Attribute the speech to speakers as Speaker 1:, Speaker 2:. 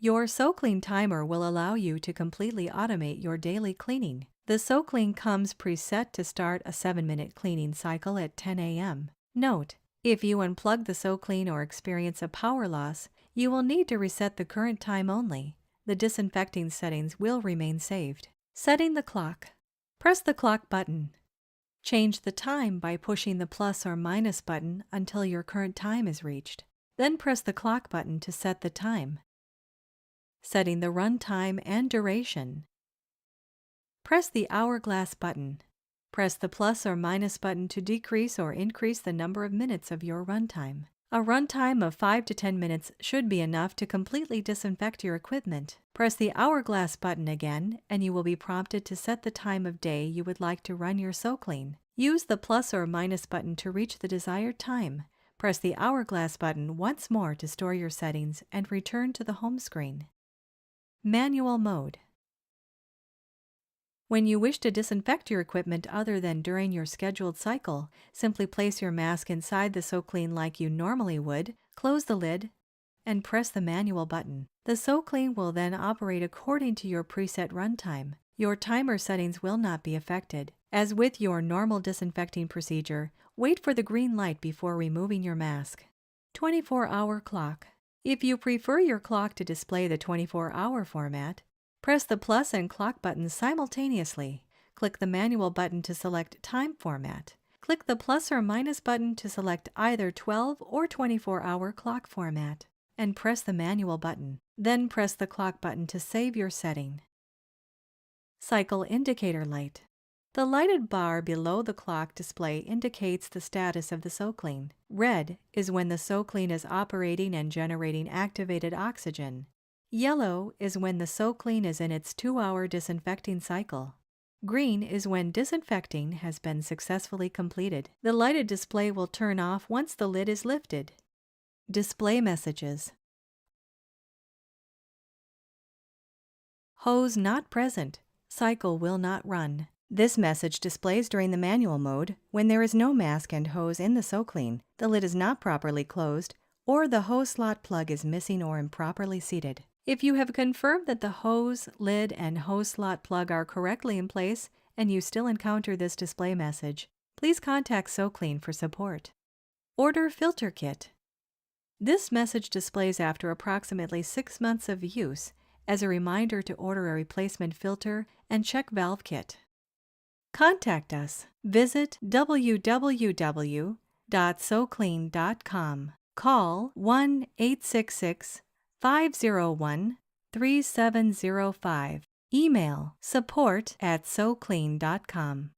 Speaker 1: Your SoClean timer will allow you to completely automate your daily cleaning. The SoClean comes preset to start a 7-minute cleaning cycle at 10 a.m. Note: if you unplug the SoClean or experience a power loss, you will need to reset the current time only. The disinfecting settings will remain saved. Setting the clock. Press the clock button. Change the time by pushing the plus or minus button until your current time is reached. Then press the clock button to set the time. Setting the run time and duration. Press the hourglass button. Press the plus or minus button to decrease or increase the number of minutes of your runtime. A runtime of 5 to 10 minutes should be enough to completely disinfect your equipment. Press the hourglass button again, and you will be prompted to set the time of day you would like to run your SoClean. Use the plus or minus button to reach the desired time. Press the hourglass button once more to store your settings and return to the home screen. Manual mode. When you wish to disinfect your equipment other than during your scheduled cycle, simply place your mask inside the SoClean like you normally would, close the lid, and press the manual button. The SoClean will then operate according to your preset runtime. Your timer settings will not be affected. As with your normal disinfecting procedure, wait for the green light before removing your mask. 24-hour clock. If you prefer your clock to display the 24-hour format, press the plus and clock buttons simultaneously. Click the manual button to select time format. Click the plus or minus button to select either 12 or 24-hour clock format, and press the manual button. Then press the clock button to save your setting. Cycle indicator light. The lighted bar below the clock display indicates the status of the SoClean. Red is when the SoClean is operating and generating activated oxygen. Yellow is when the SoClean is in its 2-hour disinfecting cycle. Green is when disinfecting has been successfully completed. The lighted display will turn off once the lid is lifted. Display messages. Hose not present. Cycle will not run. This message displays during the manual mode when there is no mask and hose in the SoClean, the lid is not properly closed, or the hose slot plug is missing or improperly seated. If you have confirmed that the hose, lid, and hose slot plug are correctly in place and you still encounter this display message, please contact SoClean for support. Order filter kit. This message displays after approximately 6 months of use as a reminder to order a replacement filter and check valve kit. Contact us. Visit www.SoClean.com. Call 1-866-501-3705. Email support@SoClean.com.